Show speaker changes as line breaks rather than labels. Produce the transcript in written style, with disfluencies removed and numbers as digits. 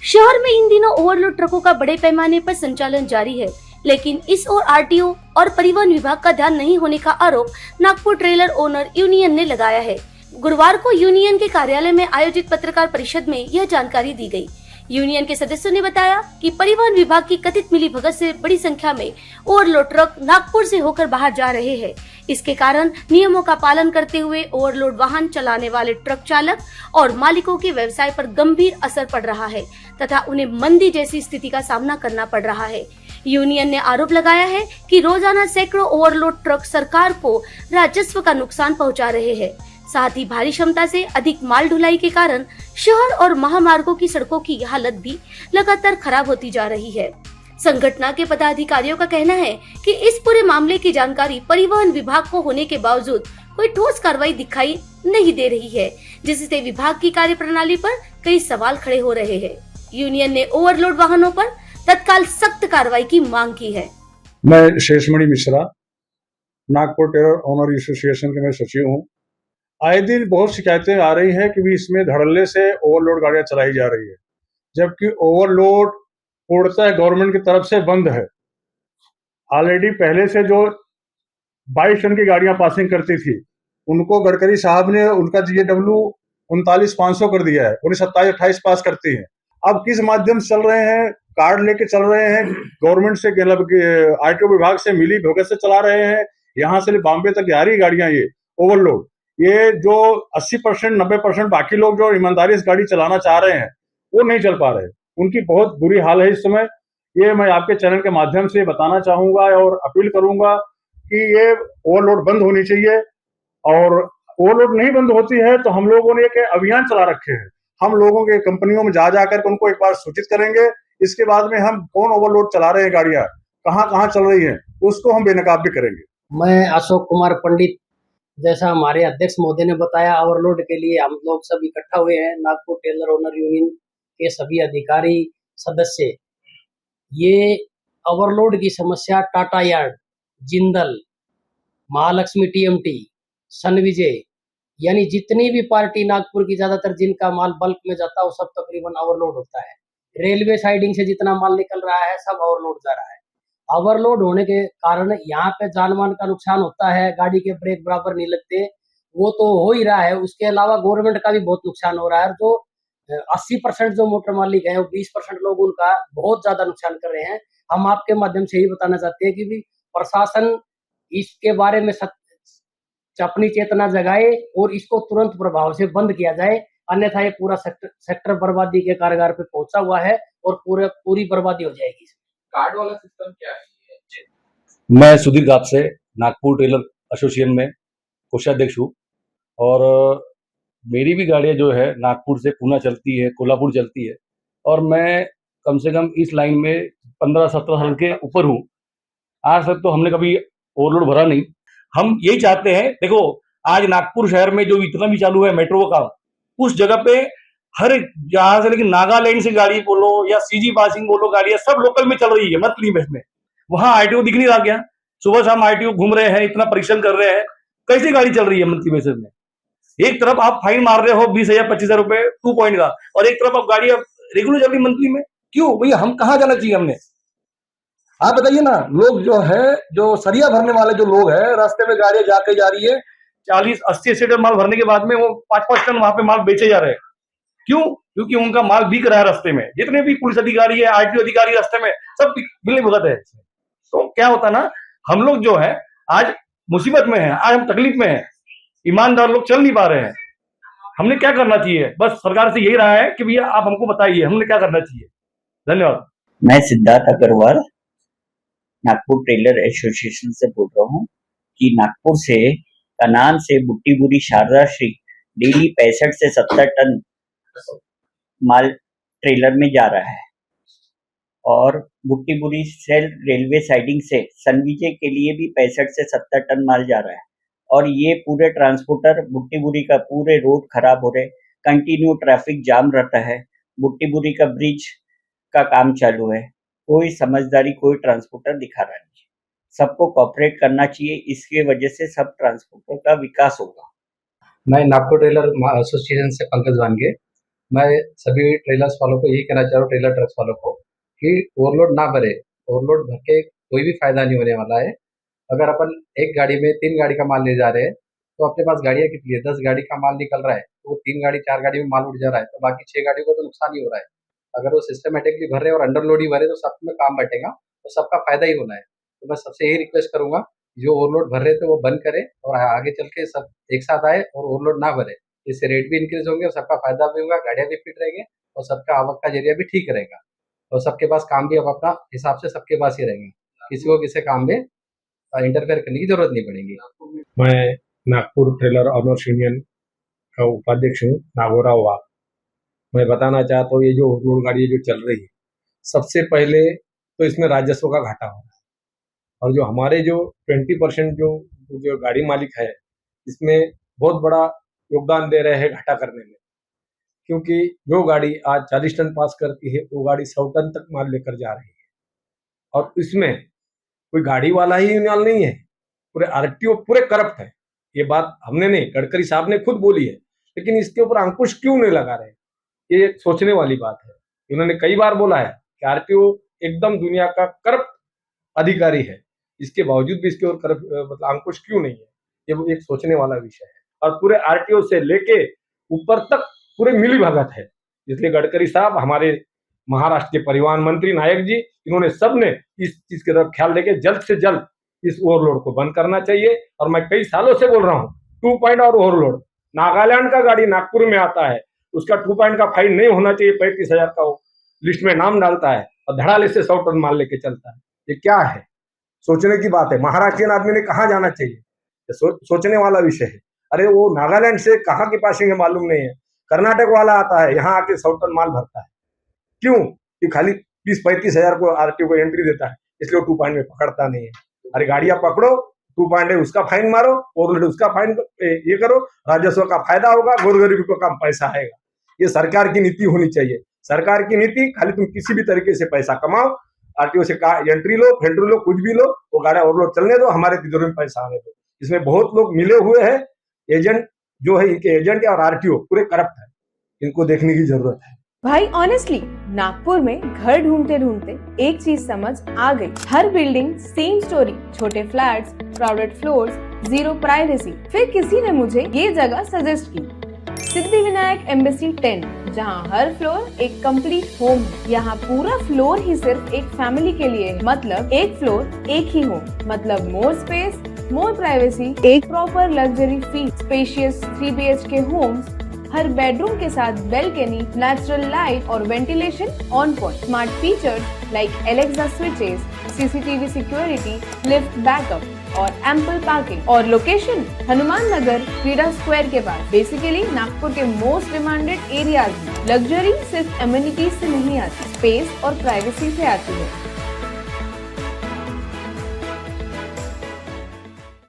शहर में इन दिनों ओवरलोड ट्रकों का बड़े पैमाने पर संचालन जारी है, लेकिन इस ओर आरटीओ और परिवहन विभाग का ध्यान नहीं होने का आरोप नागपुर ट्रेलर ओनर यूनियन ने लगाया है। गुरुवार को यूनियन के कार्यालय में आयोजित पत्रकार परिषद में यह जानकारी दी गई। यूनियन के सदस्यों ने बताया कि परिवहन विभाग की कथित मिलीभगत से बड़ी संख्या में ओवरलोड ट्रक नागपुर से होकर बाहर जा रहे हैं। इसके कारण नियमों का पालन करते हुए ओवरलोड वाहन चलाने वाले ट्रक चालक और मालिकों के व्यवसाय पर गंभीर असर पड़ रहा है तथा उन्हें मंदी जैसी स्थिति का सामना करना पड़ रहा है। यूनियन ने आरोप लगाया है कि रोजाना सैकड़ों ओवरलोड ट्रक सरकार को राजस्व का नुकसान पहुंचा रहे हैं। साथ ही भारी क्षमता से अधिक माल ढुलाई के कारण शहर और महामार्गों की सड़कों की हालत भी लगातार खराब होती जा रही है। संगठन के पदाधिकारियों का कहना है कि इस पूरे मामले की जानकारी परिवहन विभाग को होने के बावजूद कोई ठोस कार्रवाई दिखाई नहीं दे रही है, जिससे विभाग की कार्यप्रणाली पर कई सवाल खड़े हो रहे हैं। यूनियन ने ओवरलोड वाहनों पर तत्काल सख्त कार्रवाई की मांग की है।
मैं Sheshmani Mishra, Nagpur tailor owner association के मैं सचिव हूँ। आए दिन बहुत शिकायतें आ रही हैं कि भी इसमें धड़ल्ले से ओवरलोड गाड़ियां चलाई जा रही है, जबकि ओवरलोड पूर्णतः गवर्नमेंट की तरफ से बंद है। ऑलरेडी पहले से जो 22 टन की गाड़ियां पासिंग करती थी, उनको गडकरी साहब ने उनका GAW 39,500 कर दिया है। उन्हें 27-28 पास करती है। अब किस माध्यम से चल रहे हैं? कार्ड लेके चल रहे हैं, गवर्नमेंट से आरटीओ विभाग से मिली भगत से चला रहे हैं। यहाँ से बॉम्बे तक आ रही गाड़ियां, ये ओवरलोड, ये जो 80% 90% बाकी लोग जो ईमानदारी से गाड़ी चलाना चाह रहे हैं वो नहीं चल पा रहे। उनकी बहुत बुरी हाल है इस समय। ये मैं आपके चैनल के माध्यम से बताना चाहूंगा और अपील करूंगा कि ये ओवरलोड बंद होनी चाहिए। और ओवरलोड नहीं बंद होती है तो हम लोगों ने एक अभियान चला रखे हैं। हम लोगों के कंपनियों में जा जाकर उनको एक बार सूचित करेंगे। इसके बाद में हम कौन ओवरलोड चला रहे हैं, गाड़ियां कहाँ कहाँ चल रही हैं, उसको हम बेनकाब भी करेंगे।
मैं अशोक कुमार पंडित, जैसा हमारे अध्यक्ष महोदय ने बताया, ओवरलोड के लिए हम लोग सब इकट्ठा हुए हैं। नागपुर टेलर ओनर यूनियन के सभी अधिकारी सदस्य। ये ओवरलोड की समस्या टाटा यार्ड, जिंदल, महालक्ष्मी TMT, सन विजय, यानी जितनी भी पार्टी नागपुर की ज्यादातर जिनका माल बल्क में जाता है वो सब तकरीबन ओवरलोड होता है। रेलवे साइडिंग से जितना माल निकल रहा है सब ओवरलोड जा रहा है। ओवरलोड होने के कारण यहाँ पे जान माल का नुकसान होता है, गाड़ी के ब्रेक बराबर नहीं लगते, वो तो हो ही रहा है। उसके अलावा गवर्नमेंट का भी बहुत नुकसान हो रहा है। जो 80% जो मोटर मालिक है, वो 20% लोग उनका बहुत ज्यादा नुकसान कर रहे हैं। हम आपके माध्यम से यही बताना चाहते हैं कि भी प्रशासन इसके बारे में अपनी चेतना जगाए और इसको तुरंत प्रभाव से बंद किया जाए, अन्यथा ये पूरा सेक्टर बर्बादी के कारागार पे पहुंचा हुआ है और पूरी बर्बादी हो जाएगी।
कार्ड वाला सिस्टम क्या है?
मैं सुधीर गाप से नागपुर टेलर एसोसिएशन में कोषाध्यक्ष हूँ और मेरी भी गाड़ियाँ जो है नागपुर से पूना चलती है, कोल्हापुर चलती है और मैं कम से कम इस लाइन में 15-17 साल के ऊपर हूँ। आज तक तो हमने कभी ओवरलोड भरा नहीं। हम यही चाहते हैं, देखो आज नागपुर शहर में जो इतना भी चालू है मेट्रो का, उस जगह पे हर जहां से, लेकिन नागालैंड से गाड़ी बोलो या CG पासिंग बोलो, गाड़ियां सब लोकल में चल रही है मंथली बेस में। वहां आरटीओ दिख नहीं रहा क्या? सुबह शाम आरटीओ घूम रहे हैं, इतना परीक्षण कर रहे हैं, कैसे गाड़ी चल रही है मंथली बेसिस में? एक तरफ आप फाइन मार रहे हो 20,000 25,000 रुपए 2 पॉइंट का, और एक तरफ आप गाड़ी रेगुलर चल रही मंथली में। क्यों भैया? हम कहाँ जाना चाहिए हमने? आप बताइए ना। लोग जो है, जो सरिया भरने वाले जो लोग हैं, रास्ते में गाड़ियां जाके जा रही है, 40-80 टन माल भरने के बाद में वो 5-5 टन वहां पे माल बेचे जा रहे हैं। क्यों? क्योंकि उनका माल बिक रहा है रास्ते में। जितने भी पुलिस अधिकारी है, आरटीओ अधिकारी रास्ते में सब मिले भुगत है। तो क्या होता ना, हम लोग जो है आज मुसीबत में है, आज हम तकलीफ में है, ईमानदार लोग चल नहीं पा रहे हैं। हमने क्या करना चाहिए? बस सरकार से यही रहा है कि भैया आप हमको बताइए हमने क्या करना चाहिए। धन्यवाद।
मैं सिद्धार्थ अग्रवाल नागपुर टेलर एसोसिएशन से बोल रहा हूँ कि नागपुर से कनान से बुट्टीबुरी शारदा श्री डेली 65 से 70 टन माल ट्रेलर में जा रहा है और बुट्टीबुरी से रेलवे साइडिंग से सनविजय के लिए भी 65 से 70 टन माल जा रहा है। और ये पूरे ट्रांसपोर्टर बुट्टीबुरी का पूरे रोड खराब हो रहे, कंटिन्यू ट्रैफिक जाम रहता है। बुट्टीबुरी का ब्रिज का काम चालू है, कोई समझदारी कोई ट्रांसपोर्टर दिखा रहा नहीं। सबको कॉपरेट करना चाहिए, इसके वजह से सब ट्रांसपोर्टर का विकास होगा।
मैं नागपुर टेलर एसोसिएशन से पंकज वानगे। मैं सभी ट्रेलर्स वालों को यही कहना चाह रहा हूँ, ट्रेलर ट्रक्स वालों को, कि ओवरलोड ना भरे। ओवरलोड भर के कोई भी फायदा नहीं होने वाला है। अगर अपन एक गाड़ी में 3 गाड़ी का माल ले जा रहे हैं तो अपने पास गाड़ियाँ कितनी है, 10 गाड़ी का माल निकल रहा है, तो 3 गाड़ी 4 गाड़ी में माल उठ जा रहा है, तो बाकी 6 गाड़ियों को तो नुकसान ही हो रहा है। अगर वो सिस्टमेटिकली भर रहे हैं और अंडरलोड ही भरे तो सब में काम बटेगा, तो सबका फायदा ही होना है। तो मैं सबसे यही रिक्वेस्ट करूंगा, जो ओवरलोड भर रहे थे वो बंद करें और आगे चल के सब एक साथ आए और ओवरलोड ना भरे। इससे रेट भी इंक्रीज होंगे और सबका फायदा भी होगा, गाड़ियाँ भी फिट रहेंगे और सबका आवक का जरिया भी ठीक रहेगा और सबके पास काम भी अब अपना हिसाब से सबके पास ही रहेंगे। किसी को किसी काम में इंटरफेयर करने की जरूरत नहीं पड़ेगी।
मैं नागपुर ट्रेलर ऑनर्स यूनियन का उपाध्यक्ष हूँ, नागोराव वाघ। मैं बताना चाहता हूँ, ये जो ओवरलोड गाड़ी जो चल रही है, सबसे पहले तो इसमें राजस्व का घाटा हो रहा है और जो हमारे जो 20% जो गाड़ी मालिक है, इसमें बहुत बड़ा योगदान दे रहे हैं घाटा करने में, क्योंकि जो गाड़ी आज 40 टन पास करती है वो गाड़ी 100 टन तक माल लेकर जा रही है और इसमें कोई गाड़ी वाला ही इन्वॉल्व नहीं है, पूरे आरटीओ पूरे करप्ट है। ये बात हमने नहीं, गडकरी साहब ने खुद बोली है, लेकिन इसके ऊपर अंकुश क्यों नहीं लगा रहे, ये एक सोचने वाली बात है। इन्होंने कई बार बोला है कि आरटीओ एकदम दुनिया का करप्ट अधिकारी है, इसके बावजूद भी इसके ऊपर मतलब अंकुश क्यों नहीं है, ये एक सोचने वाला विषय है। और पूरे आरटीओ से लेके ऊपर तक पूरे मिली भगत है। इसलिए गडकरी साहब, हमारे महाराष्ट्र के परिवहन मंत्री नायक जी, इन्होंने सबने इस चीज की तरफ ख्याल लेके जल्द से जल्द इस ओवरलोड को बंद करना चाहिए। और मैं कई सालों से बोल रहा हूँ, 2 पॉइंट और ओवरलोड, नागालैंड का गाड़ी नागपुर में आता है, उसका 2 पॉइंट का फाइन नहीं होना चाहिए, 35,000 का वो लिस्ट में नाम डालता है और धड़ाले से 100 टन माल लेके चलता है। ये क्या है, सोचने की बात है। महाराष्ट्रियन आदमी ने कहाँ जाना चाहिए, सोचने वाला विषय है। अरे वो नागालैंड से कहाँ की पासिंग है मालूम नहीं है, कर्नाटक वाला आता है, यहाँ आके 100 टन माल भरता है। क्यों? कि खाली 20-35,000 को आरटीओ को एंट्री देता है, इसलिए 2 पॉइंट में पकड़ता नहीं है। अरे गाड़ियां पकड़ो, 2 पॉइंट है उसका फाइन मारो, ओवरलोड उसका फाइन ये करो, राजस्व का फायदा होगा, गोरगरीब को कम पैसा आएगा। ये सरकार की नीति होनी चाहिए। सरकार की नीति, खाली तुम किसी भी तरीके से पैसा कमाओ, आरटीओ से एंट्री लो, फेंट्री लो, कुछ भी लो, वो गाड़ी ओवरलोड चलने दो, हमारे तिजोरी में पैसा आने दो। इसमें बहुत लोग मिले हुए हैं, एजेंट जो है, इनके एजेंट और आरटीओ पूरे करप्ट है, इनको देखने की जरूरत है।
भाई ऑनेस्टली नागपुर में घर ढूंढते ढूंढते एक चीज समझ आ गई, हर बिल्डिंग सेम स्टोरी, छोटे flats, crowded floors, zero privacy. फिर किसी ने मुझे ये जगह सजेस्ट की, सिद्धिविनायक एम्बेसी 10, जहाँ हर फ्लोर एक कंप्लीट होम है। यहाँ पूरा फ्लोर ही सिर्फ एक फैमिली के लिए है, मतलब एक फ्लोर एक ही होम, मतलब मोर स्पेस, मोर प्राइवेसी, एक proper luxury feel, spacious 3 BHK homes, हर बेडरूम के साथ बेल्कनी, नेचुरल लाइट और ventilation on point, smart features like Alexa switches, CCTV security, lift backup और एम्पल पार्किंग। और लोकेशन हनुमान नगर क्रीडा स्क्वायर के पास, बेसिकली नागपुर के मोस्ट डिमांडेड एरियाज में। लग्जरी सिर्फ एमिनिटीज से नहीं आती, स्पेस और प्राइवेसी से आती है।